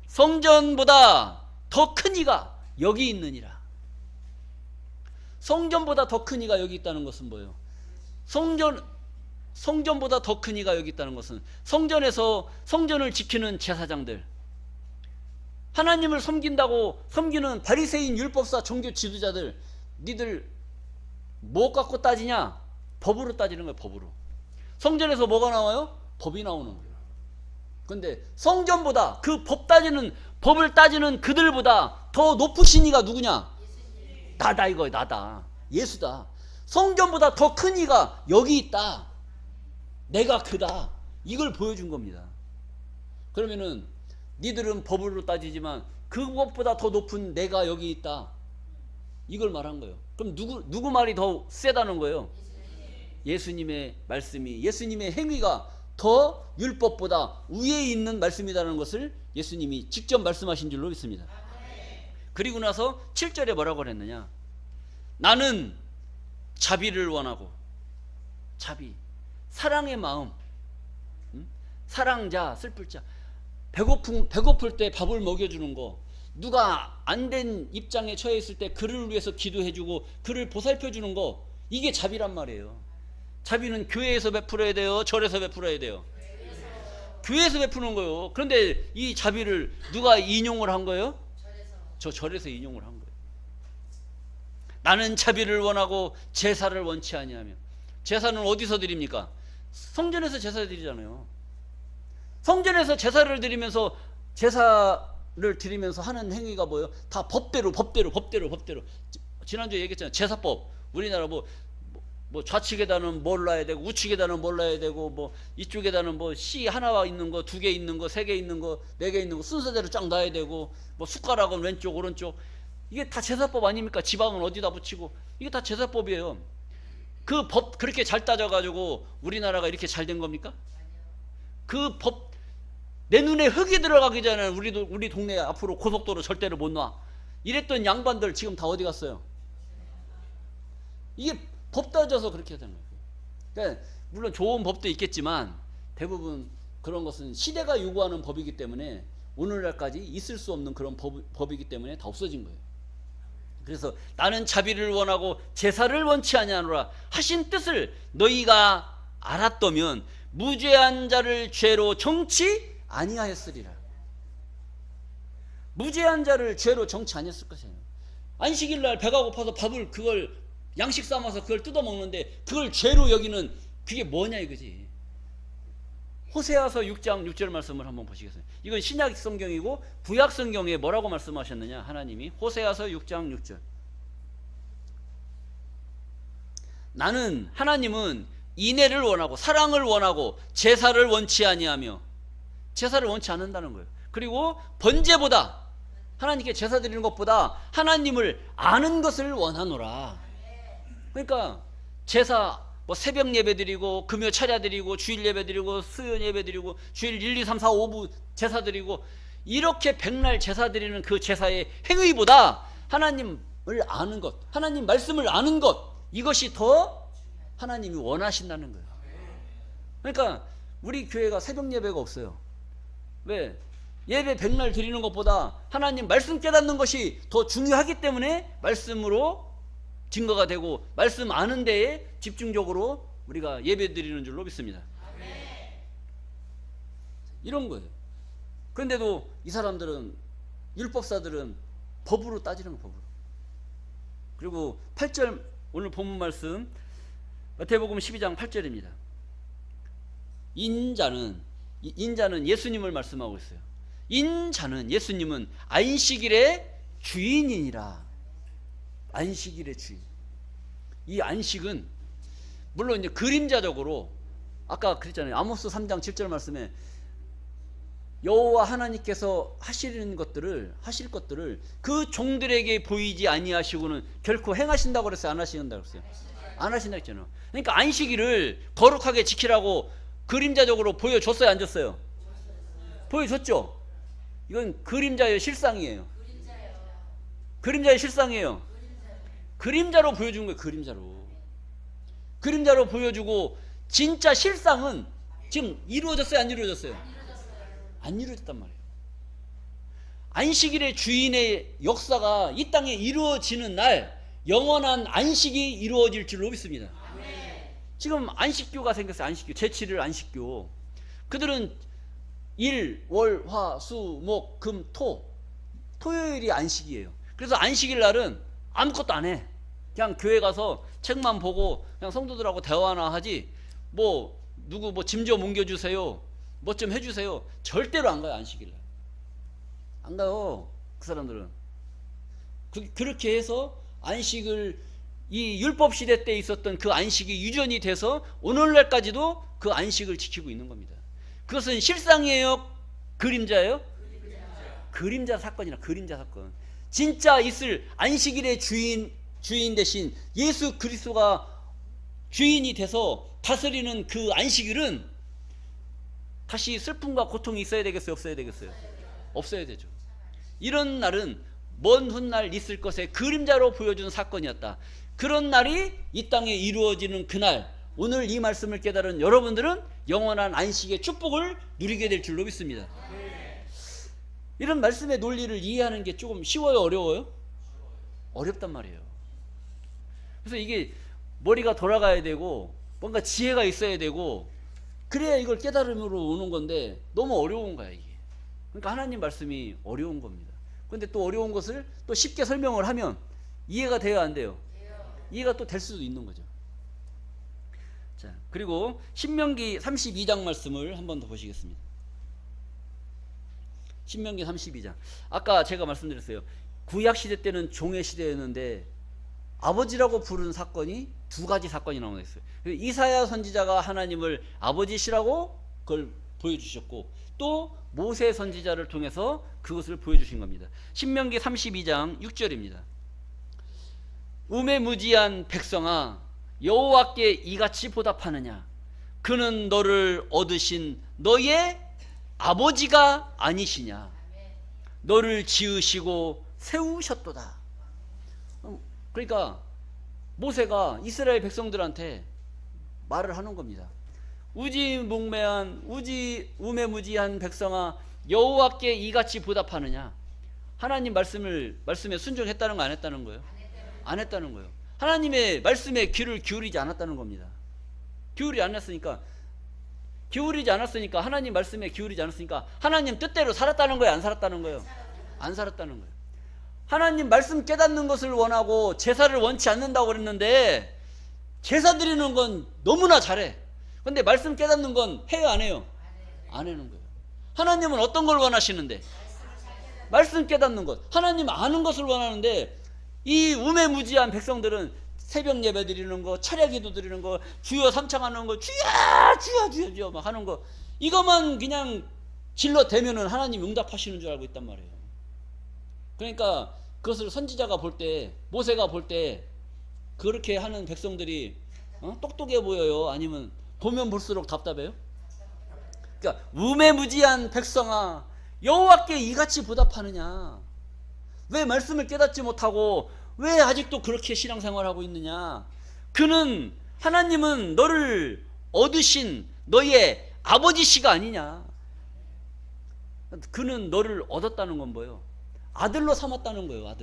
성전보다 더 큰 이가 여기 있느니라. 성전보다 더 큰 이가 여기 있다는 것은 뭐예요? 성전보다 더 큰 이가 여기 있다는 것은 성전에서 성전을 지키는 제사장들, 하나님을 섬기는 바리새인 율법사 종교 지도자들, 니들 뭐 갖고 따지냐? 법으로 따지는 거예요. 법으로. 성전에서 뭐가 나와요? 법이 나오는 거예요. 그런데 성전보다 법을 따지는 그들보다 더 높으신 이가 누구냐? 나다 이거예요. 나다. 예수다. 성전보다 더 큰 이가 여기 있다. 내가 그다. 이걸 보여준 겁니다. 그러면은 니들은 법으로 따지지만 그것보다 더 높은 내가 여기 있다. 이걸 말한 거예요. 그럼 누구 말이 더 세다는 거예요? 예수님의 말씀이, 예수님의 행위가 더 율법보다 위에 있는 말씀이라는 것을 예수님이 직접 말씀하신 줄로 믿습니다. 그리고 나서 7절에 뭐라고 그랬느냐? 나는 자비를 원하고, 자비, 사랑의 마음, 사랑자, 슬플 자, 배고플 때 밥을 먹여주는 거, 누가 안 된 입장에 처해 있을 때 그를 위해서 기도해주고 그를 보살펴주는 거, 이게 자비란 말이에요. 자비는 교회에서 베풀어야 돼요? 절에서 베풀어야 돼요? 교회에서 베푸는 거예요. 그런데 이 자비를 누가 인용을 한 거예요? 저 절에서 인용을 한 거예요. 나는 자비를 원하고 제사를 원치 아니하며. 제사는 어디서 드립니까? 성전에서 제사 드리잖아요. 성전에서 제사를 드리면서 하는 행위가 뭐예요? 다 법대로. 지난주에 얘기했잖아요. 제사법. 우리나라 뭐 좌측에다는 뭘 놔야 되고 우측에다는 뭘 놔야 되고 뭐 이쪽에다는 뭐 씨 하나 있는 거, 2개 있는 거, 3개 있는 거, 4개 있는 거 순서대로 쫙 놔야 되고, 뭐 숟가락은 왼쪽 오른쪽, 이게 다 제사법 아닙니까? 지방은 어디다 붙이고, 이게 다 제사법이에요. 그 법 그렇게 잘 따져가지고 우리나라가 이렇게 잘 된 겁니까? 그 법 내 눈에 흙이 들어가기 전에 우리 동네 앞으로 고속도로 절대로 못 놔. 이랬던 양반들 지금 다 어디 갔어요? 이게 법 따져서 그렇게 되는 거예요. 그러니까 물론 좋은 법도 있겠지만 대부분 그런 것은 시대가 요구하는 법이기 때문에 오늘날까지 있을 수 없는 그런 법이기 때문에 다 없어진 거예요. 그래서 나는 자비를 원하고 제사를 원치 아니하노라 하신 뜻을 너희가 알았더면 무죄한 자를 죄로 정치 아니하였으리라. 무죄한 자를 죄로 정치 아니했을 것이에요. 안식일 날 배가 고파서 그걸 양식 삼아서 그걸 뜯어 먹는데 그걸 죄로 여기는 그게 뭐냐 이거지. 호세아서 6장 6절 말씀을 한번 보시겠어요? 이건 신약 성경이고 구약 성경에 뭐라고 말씀하셨느냐? 하나님이 호세아서 6장 6절. 하나님은 인애를 원하고 사랑을 원하고 제사를 원치 아니하며, 제사를 원치 않는다는 거예요. 그리고 번제보다, 하나님께 제사 드리는 것보다 하나님을 아는 것을 원하노라. 그러니까 제사 새벽 예배 드리고 금요 차례 드리고 주일 예배 드리고 수요 예배 드리고 주일 1, 2, 3, 4, 5부 제사 드리고 이렇게 백날 제사 드리는 그 제사의 행위보다 하나님을 아는 것, 하나님 말씀을 아는 것, 이것이 더 하나님이 원하신다는 거예요. 그러니까 우리 교회가 새벽 예배가 없어요. 왜? 예배 백날 드리는 것보다 하나님 말씀 깨닫는 것이 더 중요하기 때문에 말씀으로 증거가 되고 말씀 아는 데에 집중적으로 우리가 예배 드리는 줄로 믿습니다. 이런 거예요. 그런데도 이 사람들은, 율법사들은 법으로 따지는 거예요. 법으로. 그리고 8절 오늘 본문 말씀 마태복음 12장 8절입니다. 인자는 예수님을 말씀하고 있어요. 인자는, 예수님은 안식일의 주인이니라. 안식일의 주인. 이 안식은 물론 이제 그림자적으로 아까 그랬잖아요. 아모스 3장 7절 말씀에 여호와 하나님께서 하실 것들을 그 종들에게 보이지 아니하시고는 결코 행하신다고 그랬어요? 안 하신다고 그랬어요? 안 하신다 했잖아요. 그러니까 안식일을 거룩하게 지키라고 그림자적으로 보여줬어요, 안 줬어요? 보여줬죠. 이건 그림자의 실상이에요. 그림자의 실상이에요. 그림자로 보여준 거예요. 그림자로 보여주고 진짜 실상은 지금 이루어졌어요, 안 이루어졌어요? 안 이루어졌단 말이에요. 안식일의 주인의 역사가 이 땅에 이루어지는 날 영원한 안식이 이루어질 줄로 믿습니다. 지금 안식교가 생겼어요. 안식교. 제7일 안식교. 그들은 일, 월, 화, 수, 목, 금, 토. 토요일이 안식이에요. 그래서 안식일 날은 아무것도 안 해. 그냥 교회 가서 책만 보고 그냥 성도들하고 대화나 하지. 뭐 누구 뭐 짐 좀 옮겨주세요. 뭐 좀 해주세요. 절대로 안 가요. 안식일 날. 안 가요. 그 사람들은. 그렇게 해서 안식을 이 율법 시대 때 있었던 그 안식이 유전이 돼서 오늘날까지도 그 안식을 지키고 있는 겁니다. 그것은 실상이에요? 그림자예요? 그림자 사건이나 그림자 사건. 진짜 있을 안식일의 주인 대신 예수 그리스도가 주인이 돼서 다스리는 그 안식일은 다시 슬픔과 고통이 있어야 되겠어요? 없어야 되겠어요? 없어야 되죠. 이런 날은 먼 훗날 있을 것의 그림자로 보여준 사건이었다. 그런 날이 이 땅에 이루어지는 그날, 오늘 이 말씀을 깨달은 여러분들은 영원한 안식의 축복을 누리게 될 줄로 믿습니다. 이런 말씀의 논리를 이해하는 게 조금 쉬워요? 어려워요? 어렵단 말이에요. 그래서 이게 머리가 돌아가야 되고 뭔가 지혜가 있어야 되고 그래야 이걸 깨달음으로 오는 건데 너무 어려운 거야 이게. 그러니까 하나님 말씀이 어려운 겁니다. 그런데 또 어려운 것을 또 쉽게 설명을 하면 이해가 돼요, 안 돼요? 이해가 또 될 수도 있는 거죠. 자, 그리고 신명기 32장 말씀을 한 번 더 보시겠습니다. 신명기 32장. 아까 제가 말씀드렸어요. 구약 시대 때는 종의 시대였는데 아버지라고 부르는 사건이 두 가지 사건이 나오고 있어요. 이사야 선지자가 하나님을 아버지시라고 그걸 보여주셨고 또 모세 선지자를 통해서 그것을 보여주신 겁니다. 신명기 32장 6절입니다. 우매무지한 백성아 여호와께 이같이 보답하느냐 그는 너를 얻으신 너의 아버지가 아니시냐 너를 지으시고 세우셨도다. 그러니까 모세가 이스라엘 백성들한테 말을 하는 겁니다. 우매무지한 백성아 여호와께 이같이 보답하느냐. 하나님 말씀에 순종했다는 거 안 했다는 거예요? 안 했다는 거예요. 하나님의 말씀에 귀를 기울이지 않았다는 겁니다. 기울이지 않았으니까 하나님 말씀에 기울이지 않았으니까 하나님 뜻대로 살았다는 거예요? 안 살았다는 거예요? 안 살았다는 거예요. 하나님 말씀 깨닫는 것을 원하고 제사를 원치 않는다고 그랬는데 제사 드리는 건 너무나 잘해. 근데 말씀 깨닫는 건 해요, 안 해요? 안 하는 거예요. 하나님은 어떤 걸 원하시는데? 말씀 깨닫는 것. 하나님 아는 것을 원하는데 이 우매무지한 백성들은 새벽 예배 드리는 거, 철야 기도 드리는 거, 주여 삼창하는 거, 주여 막 하는 거 이것만 그냥 질러대면은 하나님 응답하시는 줄 알고 있단 말이에요. 그러니까 그것을 선지자가 볼 때, 모세가 볼 때 그렇게 하는 백성들이 똑똑해 보여요? 아니면 보면 볼수록 답답해요? 그러니까 우매무지한 백성아 여호와께 이같이 보답하느냐. 왜 말씀을 깨닫지 못하고 왜 아직도 그렇게 신앙생활하고 있느냐. 그는 하나님은 너를 얻으신 너의 아버지시가 아니냐. 그는 너를 얻었다는 건 뭐예요? 아들로 삼았다는 거예요.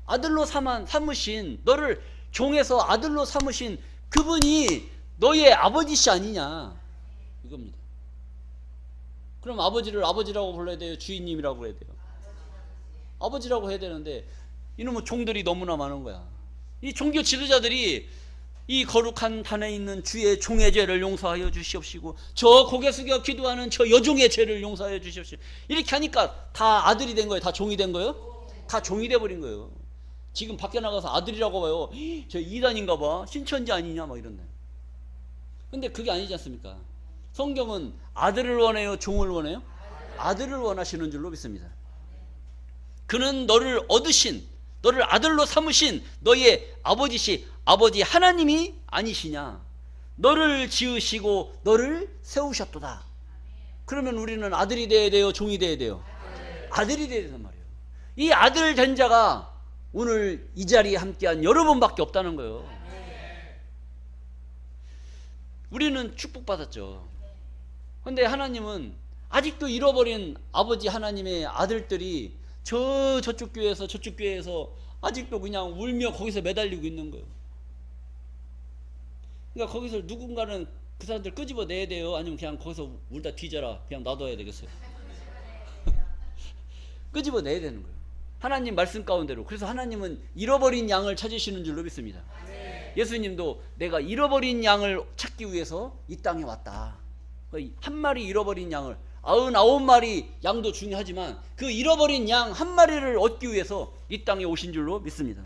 아들로 삼으신 너를 종에서 아들로 삼으신 그분이 너의 아버지시 아니냐 이겁니다. 그럼 아버지를 아버지라고 불러야 돼요? 주인님이라고 해야 돼요? 아버지라고 해야 되는데 이놈의 종들이 너무나 많은 거야. 이 종교 지도자들이 이 거룩한 단에 있는 주의 종의 죄를 용서하여 주시옵시고 저 고개 숙여 기도하는 저 여종의 죄를 용서하여 주시옵시고 이렇게 하니까 다 아들이 된 거예요? 다 종이 된 거예요? 다 종이 돼버린 거예요. 지금 밖에 나가서 아들이라고 봐요. 저 이단인가 봐. 신천지 아니냐 막 이런다. 근데 그게 아니지 않습니까? 성경은 아들을 원해요, 종을 원해요? 아들을 원하시는 줄로 믿습니다. 그는 너를 얻으신, 너를 아들로 삼으신 너희의 아버지 하나님이 아니시냐? 너를 지으시고 너를 세우셨도다. 그러면 우리는 아들이 돼야 돼요, 종이 돼야 돼요? 아들이 돼야 된단 말이에요. 이 아들 된 자가 오늘 이 자리에 함께한 여러분밖에 없다는 거예요. 우리는 축복받았죠. 근데 하나님은 아직도 잃어버린 아버지 하나님의 아들들이 저쪽 교회에서 저쪽 교회에서 아직도 그냥 울며 거기서 매달리고 있는 거예요. 그러니까 거기서 누군가는 그 사람들 끄집어내야 돼요? 아니면 그냥 거기서 울다 뒤져라 그냥 놔둬야 되겠어요? 끄집어내야 되는 거예요. 하나님 말씀 가운데로. 그래서 하나님은 잃어버린 양을 찾으시는 줄로 믿습니다. 예수님도 내가 잃어버린 양을 찾기 위해서 이 땅에 왔다. 한 마리 잃어버린 양을 99마리 양도 중요하지만 그 잃어버린 양 한 마리를 얻기 위해서 이 땅에 오신 줄로 믿습니다.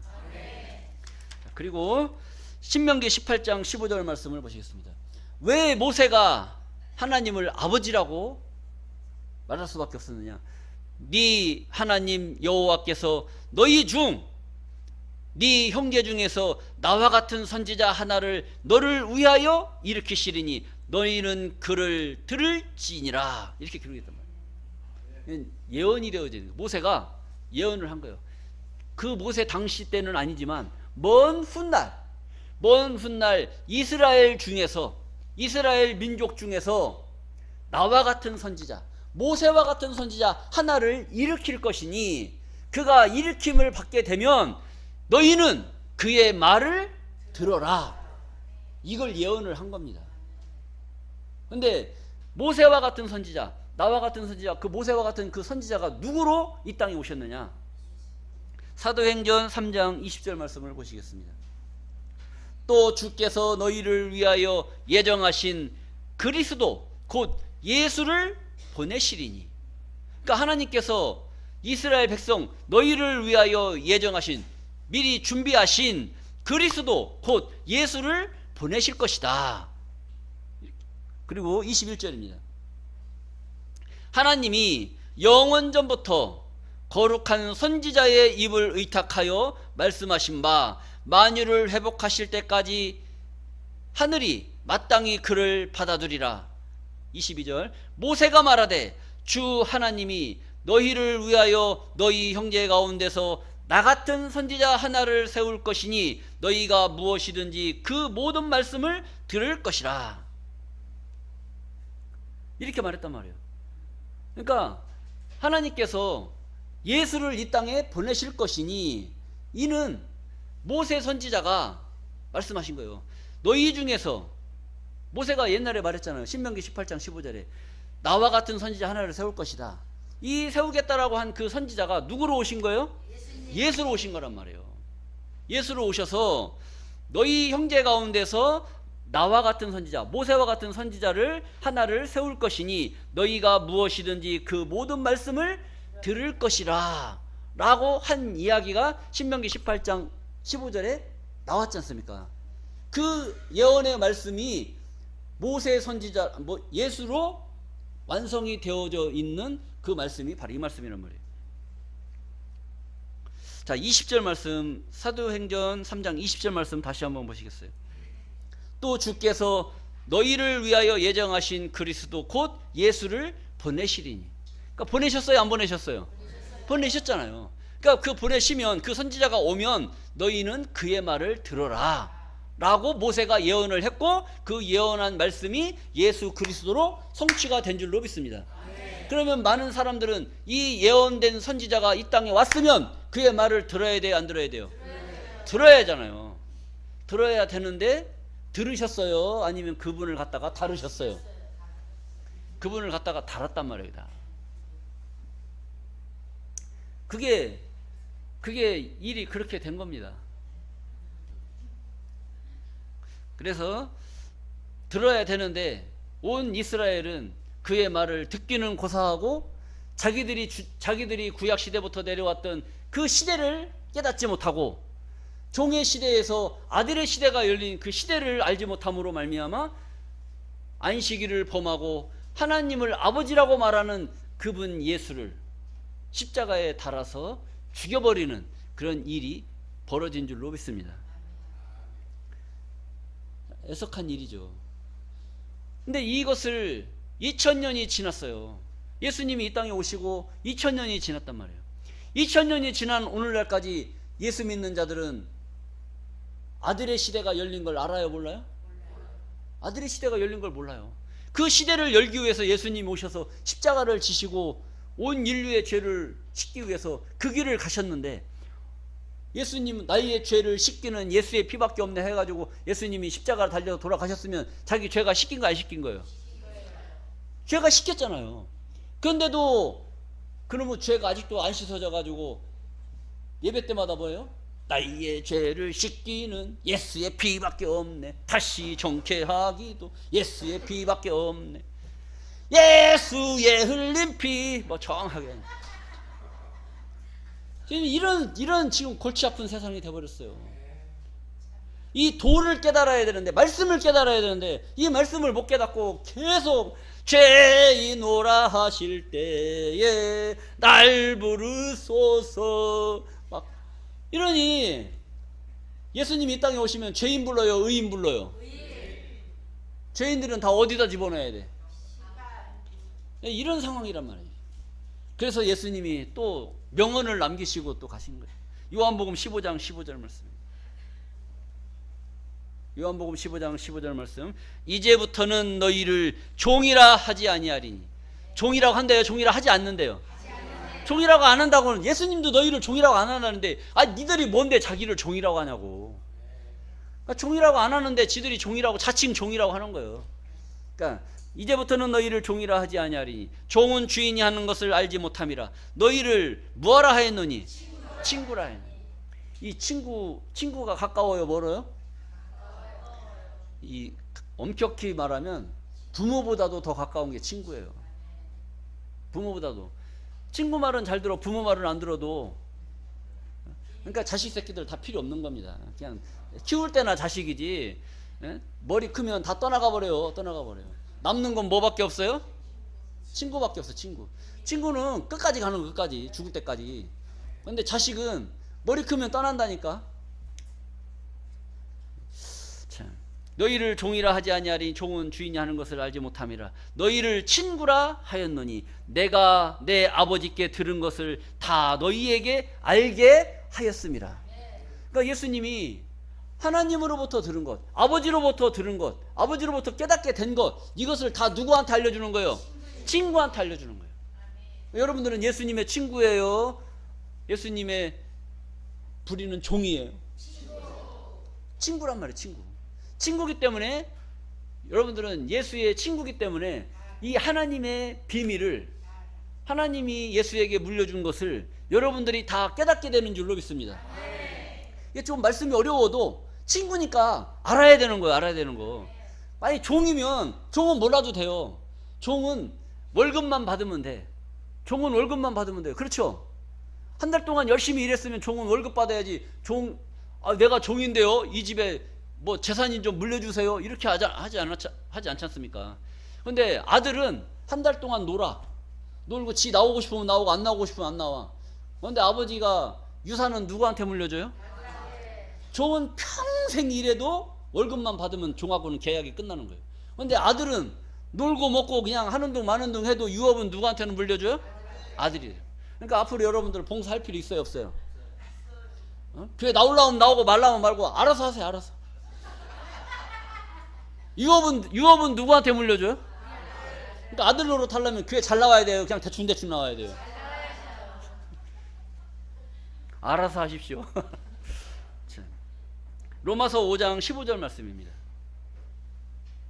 그리고 신명기 18장 15절 말씀을 보시겠습니다. 왜 모세가 하나님을 아버지라고 말할 수밖에 없었느냐? 네 하나님 여호와께서 너희 중 네 형제 중에서 나와 같은 선지자 하나를 너를 위하여 일으키시리니 너희는 그를 들을지니라. 이렇게 기록했단 말이에요. 예언이 되어진 거예요. 모세가 예언을 한 거예요. 그 모세 당시 때는 아니지만 먼 훗날 이스라엘 중에서, 이스라엘 민족 중에서 나와 같은 선지자, 모세와 같은 선지자 하나를 일으킬 것이니 그가 일으킴을 받게 되면 너희는 그의 말을 들어라. 이걸 예언을 한 겁니다. 근데 모세와 같은 선지자, 나와 같은 선지자, 그 모세와 같은 그 선지자가 누구로 이 땅에 오셨느냐? 사도행전 3장 20절 말씀을 보시겠습니다. 또 주께서 너희를 위하여 예정하신 그리스도 곧 예수를 보내시리니. 그러니까 하나님께서 이스라엘 백성 너희를 위하여 예정하신, 미리 준비하신 그리스도 곧 예수를 보내실 것이다. 그리고 21절입니다. 하나님이 영원전부터 거룩한 선지자의 입을 의탁하여 말씀하신 바 만유를 회복하실 때까지 하늘이 마땅히 그를 받아두리라. 22절 모세가 말하되 주 하나님이 너희를 위하여 너희 형제 가운데서 나 같은 선지자 하나를 세울 것이니 너희가 무엇이든지 그 모든 말씀을 들을 것이라. 이렇게 말했단 말이에요. 그러니까 하나님께서 예수를 이 땅에 보내실 것이니 이는 모세 선지자가 말씀하신 거예요. 너희 중에서, 모세가 옛날에 말했잖아요. 신명기 18장 15절에 나와 같은 선지자 하나를 세울 것이다. 이 세우겠다라고 한 그 선지자가 누구로 오신 거예요? 예수로 오신 거란 말이에요. 예수로 오셔서 너희 형제 가운데서 나와 같은 선지자, 모세와 같은 선지자를 하나를 세울 것이니 너희가 무엇이든지 그 모든 말씀을 들을 것이라 라고 한 이야기가 신명기 18장 15절에 나왔지 않습니까? 그 예언의 말씀이 모세 선지자, 예수로 완성이 되어져 있는 그 말씀이 바로 이 말씀이란 말이에요. 자, 20절 말씀, 사도행전 3장 20절 말씀 다시 한번 보시겠어요? 또 주께서 너희를 위하여 예정하신 그리스도 곧 예수를 보내시리니. 그러니까 보내셨어요, 안 보내셨어요? 보내셨잖아요. 그러니까 그 보내시면, 그 선지자가 오면 너희는 그의 말을 들어라 라고 모세가 예언을 했고, 그 예언한 말씀이 예수 그리스도로 성취가 된 줄로 믿습니다. 그러면 많은 사람들은 이 예언된 선지자가 이 땅에 왔으면 그의 말을 들어야 돼요, 안 들어야 돼요? 들어야 하잖아요. 들어야 되는데 들으셨어요? 아니면 그분을 갖다가 다루셨어요? 그분을 갖다가 달았단 말입니다. 그게 일이 그렇게 된 겁니다. 그래서 들어야 되는데 온 이스라엘은 그의 말을 듣기는 고사하고 자기들이 구약 시대부터 내려왔던 그 시대를 깨닫지 못하고 종의 시대에서 아들의 시대가 열린 그 시대를 알지 못함으로 말미암아 안식일을 범하고 하나님을 아버지라고 말하는 그분 예수를 십자가에 달아서 죽여버리는 그런 일이 벌어진 줄로 믿습니다. 애석한 일이죠. 근데 이것을 2000년이 지났어요. 예수님이 이 땅에 오시고 2000년이 지났단 말이에요. 2000년이 지난 오늘날까지 예수 믿는 자들은 아들의 시대가 열린 걸 알아요, 몰라요? 아들의 시대가 열린 걸 몰라요. 그 시대를 열기 위해서 예수님이 오셔서 십자가를 지시고 온 인류의 죄를 씻기 위해서 그 길을 가셨는데, 예수님은 나의 죄를 씻기는 예수의 피밖에 없네 해가지고 예수님이 십자가를 달려서 돌아가셨으면 자기 죄가 씻긴 거 안 씻긴 거예요? 죄가 씻겼잖아요. 그런데도 그러면 죄가 아직도 안 씻어져 가지고 예배 때마다 뭐예요? 나의 죄를 씻기는 예수의 피밖에 없네. 다시 정케하기도 예수의 피밖에 없네. 예수의 흘린 피. 뭐 정확하게. 이런 지금 골치 아픈 세상이 돼버렸어요. 이 도를 깨달아야 되는데, 말씀을 깨달아야 되는데, 이 말씀을 못 깨닫고 계속 죄인오라 하실 때에 날 부르소서 막 이러니, 예수님이 이 땅에 오시면 죄인 불러요, 의인 불러요? 죄인들은 다 어디다 집어넣어야 돼? 이런 상황이란 말이에요. 그래서 예수님이 또 명언을 남기시고 또 가신 거예요. 요한복음 15장 15절 말씀. 요한복음 15장 15절 말씀. 이제부터는 너희를 종이라 하지 아니하리니. 종이라고 한대요? 종이라 하지 않는데요? 종이라고 안 한다고는, 예수님도 너희를 종이라고 안 한다는데, 니들이 뭔데 자기를 종이라고 하냐고. 그러니까 종이라고 안 하는데 지들이 종이라고, 자칭 종이라고 하는 거예요. 그러니까 이제부터는 너희를 종이라 하지 아니하리니 종은 주인이 하는 것을 알지 못함이라. 너희를 뭐하라 하였노니? 친구라 하였노니. 이 친구가 가까워요, 멀어요? 이 엄격히 말하면 부모보다도 더 가까운 게 친구예요. 부모보다도. 친구 말은 잘 들어, 부모 말은 안 들어도. 그러니까 자식 새끼들 다 필요 없는 겁니다. 그냥 키울 때나 자식이지, 머리 크면 다 떠나가 버려요. 남는 건 뭐밖에 없어요? 친구밖에 없어. 친구는 끝까지 가는 거, 끝까지, 죽을 때까지. 근데 자식은 머리 크면 떠난다니까. 참. 너희를 종이라 하지 아니하리니 종은 주인이 하는 것을 알지 못함이라. 너희를 친구라 하였노니 내가 내 아버지께 들은 것을 다 너희에게 알게 하였음이라. 그러니까 예수님이 하나님으로부터 들은 것, 아버지로부터 들은 것, 아버지로부터 깨닫게 된 것, 이것을 다 누구한테 알려주는 거예요? 친구한테 알려주는 거예요. 여러분들은 예수님의 친구예요? 예수님의 부리는 종이에요? 친구란 말이에요. 친구기 때문에, 여러분들은 예수의 친구기 때문에 이 하나님의 비밀을, 하나님이 예수에게 물려준 것을 여러분들이 다 깨닫게 되는 줄로 믿습니다. 이게 좀 말씀이 어려워도 친구니까 알아야 되는 거예요. 아니, 종은 몰라도 돼요. 종은 월급만 받으면 돼. 그렇죠? 한 달 동안 열심히 일했으면 종은 월급 받아야지. 내가 종인데요, 이 집에 뭐 재산인 좀 물려주세요, 이렇게 하지 않지 않습니까? 근데 아들은 한 달 동안 놀고 지 나오고 싶으면 나오고 안 나오고 싶으면 안 나와. 근데 아버지가 유산은 누구한테 물려줘요? 종은 평생 일해도 월급만 받으면 종하고는 계약이 끝나는 거예요. 근데 아들은 놀고 먹고 그냥 하는 둥 마는 둥 해도 유업은 누구한테는 물려줘요? 아들이에요. 그러니까 앞으로 여러분들 봉사할 필요 있어요, 없어요? 교회 나오려면 나오고 말라면 말고 알아서 하세요, 알아서. 유업은 누구한테 물려줘요? 그러니까 아들 노릇 하려면 교회 잘 나와야 돼요? 그냥 대충 나와야 돼요? 알아서 하십시오. 로마서 5장 15절 말씀입니다.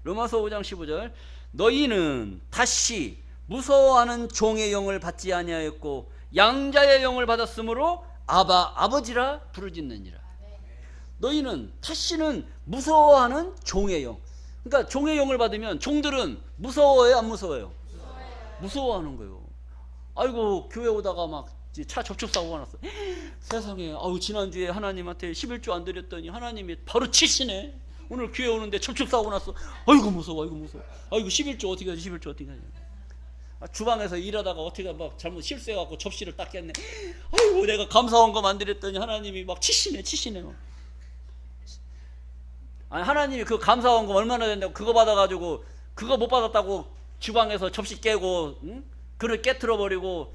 로마서 5장 15절. 너희는 다시 무서워하는 종의 영을 받지 아니하였고 양자의 영을 받았으므로 아버지라 부르짖느니라. 너희는 다시는 무서워하는 종의 영. 그러니까 종의 영을 받으면 종들은 무서워해요, 안 무서워해요? 무서워하는 거예요. 아이고, 교회 오다가 막 이제 차 접촉사고가 났어. 세상에, 아우 지난주에 하나님한테 11조 안 드렸더니 하나님이 바로 치시네. 오늘 교회 오는데 접촉사고 났어. 아이고 무서워, 아이고 무서워. 아이고 11조 어떻게 하지, 11조 어떻게 하지. 주방에서 일하다가 어떻게 막 잘못 실수해갖고 접시를 닦겠네. 아이고 내가 감사원금 안 드렸더니 하나님이 막 치시네. 아니 하나님이 그 감사원금 얼마나 된다고 그거 받아가지고 그거 못 받았다고 주방에서 접시 깨고, 응? 그릇 깨트려 버리고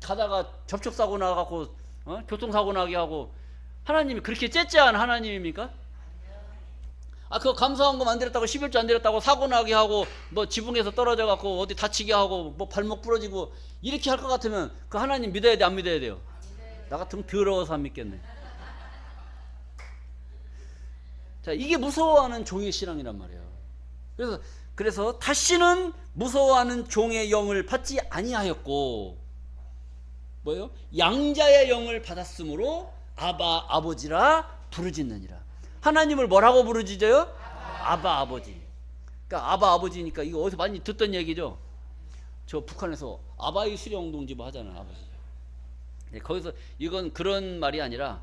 가다가 접촉사고 나갖고 교통사고 나게 하고, 하나님이 그렇게 째째한 하나님입니까? 그거 감사원금 안 드렸다고 11조 안 드렸다고 사고 나게 하고 뭐 지붕에서 떨어져 갖고 어디 다치게 하고 뭐 발목 부러지고 이렇게 할 것 같으면 그 하나님 믿어야 돼, 안 믿어야 돼요? 나 같으면 더러워서 안 믿겠네. 자, 이게 무서워하는 종의 신앙이란 말이에요. 그래서 다시는 무서워하는 종의 영을 받지 아니하였고, 뭐예요? 양자의 영을 받았으므로 아바 아버지라 부르짖느니라. 하나님을 뭐라고 부르짖어요? 아바 아버지. 그러니까 아바 아버지니까 이거 어디서 많이 듣던 얘기죠. 저 북한에서 아바이 수령 동지 뭐 하잖아요, 아버지. 네, 거기서 이건 그런 말이 아니라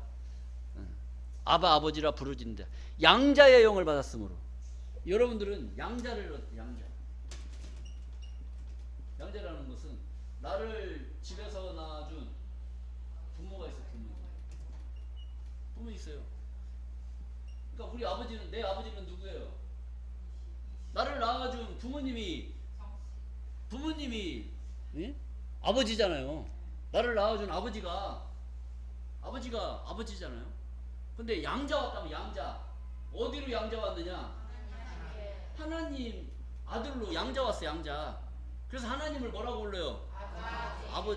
아바 아버지라 부르짖는다. 양자의 영을 받았으므로. 여러분들은 양자를 양자라는 것은 나를 집에서 낳아준 부모가 있어. 부모 있어요. 그러니까 우리 아버지는, 내 아버지는 누구예요? 나를 낳아준 부모님이 예? 아버지잖아요. 나를 낳아준 아버지가 아버지잖아요. 근데 양자 왔다면 양자 어디로 양자 왔느냐? 하나님 아들로 양자 왔어, 양자. 그래서 하나님을 뭐라고 불러요?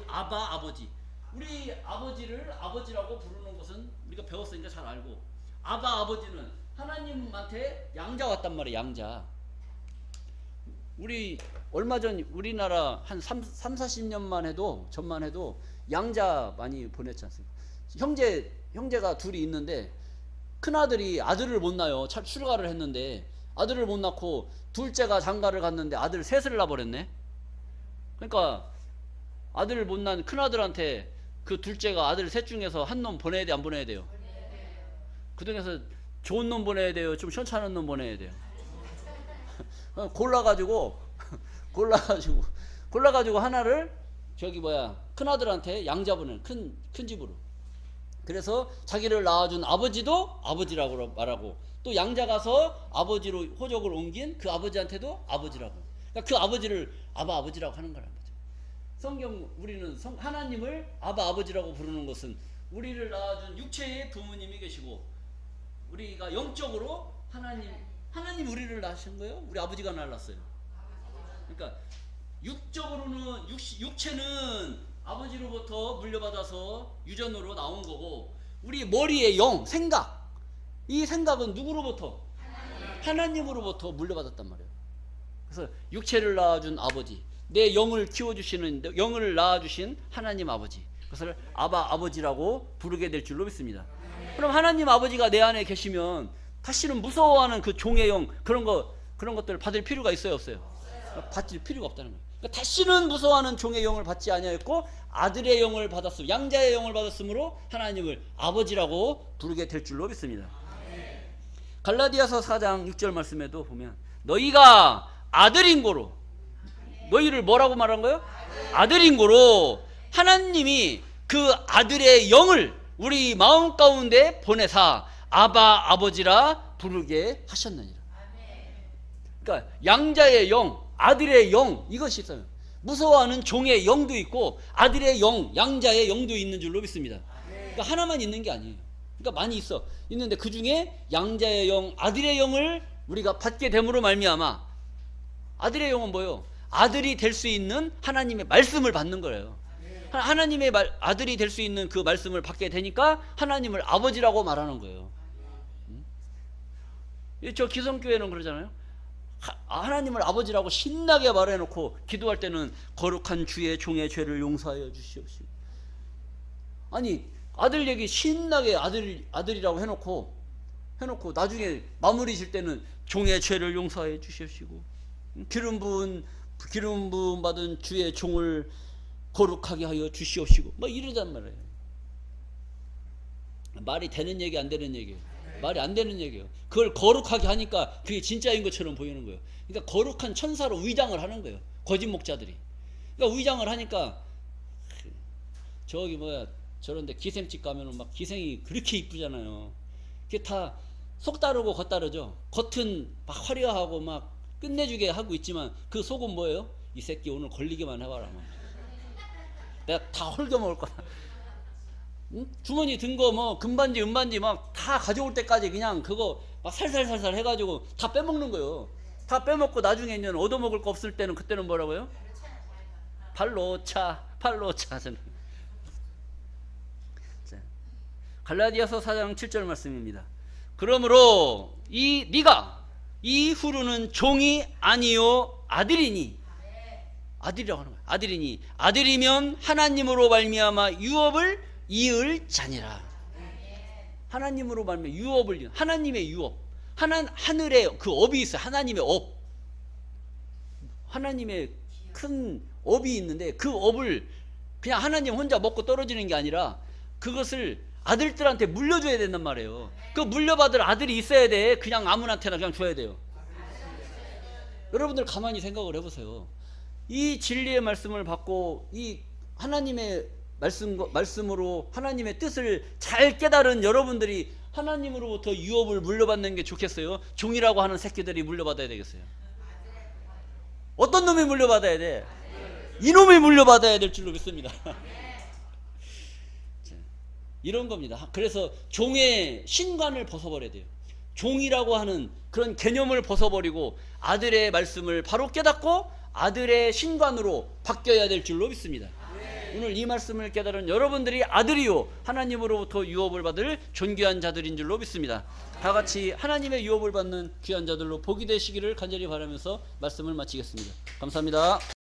아바 아버지. 우리 아버지를 아버지라고 부르는 것은 우리가 배웠으니까 잘 알고, 아바 아버지는 하나님한테 양자 왔단 말이에요, 양자. 우리 얼마 전 우리나라 한 40년만 해도 전만 해도 양자 많이 보냈지 않습니까? 형제가 둘이 있는데 큰아들이 아들을 못 낳아요. 출가를 했는데 아들을 못 낳고 둘째가 장가를 갔는데 아들 셋을 낳아버렸네. 그러니까 아들을 못 낳은 큰아들한테 그 둘째가 아들 셋 중에서 한 놈 보내야 돼, 안 보내야 돼요? 그 중에서 좋은 놈 보내야 돼요, 좀 현찮은 놈 보내야 돼요? 골라가지고 하나를 큰아들한테 양자 보내는, 큰 집으로. 그래서 자기를 낳아준 아버지도 아버지라고 말하고, 또 양자 가서 아버지로 호적을 옮긴 그 아버지한테도 아버지라고. 그러니까 그 아버지를 아바 아버지라고 하는 거란 거죠. 우리는 하나님을 아바 아버지라고 부르는 것은 우리를 낳아준 육체의 부모님이 계시고, 우리가 영적으로 하나님 우리를 낳으신 거예요? 우리 아버지가 낳았어요? 그러니까 육체는 아버지로부터 물려받아서 유전으로 나온 거고, 우리 머리의 영, 생각, 이 생각은 누구로부터? 하나님으로부터 물려받았단 말이에요. 그래서 육체를 낳아준 아버지, 내 영을 키워주시는, 영을 낳아주신 하나님 아버지, 그것을 아바 아버지라고 부르게 될 줄로 믿습니다. 그럼 하나님 아버지가 내 안에 계시면 다시는 무서워하는 그 종의 영, 그런 것들을 받을 필요가 있어요, 없어요? 받을 필요가 없다는 거예요. 그러니까 다시는 무서워하는 종의 영을 받지 아니하였고 아들의 영을 받았으므로, 양자의 영을 받았으므로 하나님을 아버지라고 부르게 될 줄로 믿습니다. 갈라디아서 4장 6절 말씀에도 보면 너희가 아들인 고로, 너희를 뭐라고 말한 거예요? 아들인 고로 하나님이 그 아들의 영을 우리 마음 가운데 보내사 아바 아버지라 부르게 하셨느니라. 그러니까 양자의 영, 아들의 영, 이것이 있어요. 무서워하는 종의 영도 있고 아들의 영, 양자의 영도 있는 줄로 믿습니다. 그러니까 하나만 있는 게 아니에요. 그러니까 많이 있는데 그 중에 양자의 영, 아들의 영을 우리가 받게 됨으로 말미암아, 아들의 영은 뭐예요? 아들이 될 수 있는 하나님의 말씀을 받는 거예요. 하나님의 아들이 될 수 있는 그 말씀을 받게 되니까 하나님을 아버지라고 말하는 거예요. 저 기성교회는 그러잖아요. 하나님을 아버지라고 신나게 말해놓고 기도할 때는 거룩한 주의 종의 죄를 용서하여 주시옵시고. 아니 아들 얘기 신나게 아들이라고 해놓고 나중에 마무리 질 때는 종의 죄를 용서하여 주시옵시고, 기름 부음 받은 주의 종을 거룩하게 하여 주시옵시고 막 이러단 말이에요. 말이 되는 얘기 안 되는 얘기예요. 말이 안 되는 얘기예요. 그걸 거룩하게 하니까 그게 진짜인 것처럼 보이는 거예요. 그러니까 거룩한 천사로 위장을 하는 거예요. 거짓 목자들이. 그러니까 위장을 하니까 저기 뭐야 저런데 기생집 가면은 막 기생이 그렇게 이쁘잖아요. 그게 다 속 다르고 겉 다르죠. 겉은 막 화려하고 막 끝내주게 하고 있지만 그 속은 뭐예요? 이 새끼 오늘 걸리기만 해봐라. 막. 내가 다 헐겨먹을 거다. 응? 주머니 든 거 뭐 금반지 은반지 막 다 가져올 때까지 그냥 그거 막 살살살살 해가지고 다 빼먹는 거예요. 다 빼먹고 나중에는 얻어먹을 거 없을 때는 그때는 뭐라고요? 발로 차 저는. 갈라디아서 4장 7절 말씀입니다. 그러므로 네가 이후로는 종이 아니요 아들이니, 아들이라고 하는 거예요. 아들이니, 아들이면 하나님으로 말미암아 유업을 이을 자니라. 하나님으로 말미암아 유업을, 하나님의 유업, 하늘에 그 업이 있어요. 하나님의 업, 하나님의 큰 업이 있는데 그 업을 그냥 하나님 혼자 먹고 떨어지는 게 아니라 그것을 아들들한테 물려줘야 된단 말이에요. 그 물려받을 아들이 있어야 돼. 그냥 아무한테나 그냥 줘야 돼요. 여러분들 가만히 생각을 해보세요. 이 진리의 말씀을 받고 이 하나님의 말씀으로 하나님의 뜻을 잘 깨달은 여러분들이 하나님으로부터 유업을 물려받는 게 좋겠어요? 종이라고 하는 새끼들이 물려받아야 되겠어요? 어떤 놈이 물려받아야 돼? 이놈이 물려받아야 될 줄로 믿습니다. 이런 겁니다. 그래서 종의 신관을 벗어버려야 돼요. 종이라고 하는 그런 개념을 벗어버리고 아들의 말씀을 바로 깨닫고 아들의 신관으로 바뀌어야 될 줄로 믿습니다. 오늘 이 말씀을 깨달은 여러분들이 아들이요 하나님으로부터 유업을 받을 존귀한 자들인 줄로 믿습니다. 다 같이 하나님의 유업을 받는 귀한 자들로 복이 되시기를 간절히 바라면서 말씀을 마치겠습니다. 감사합니다.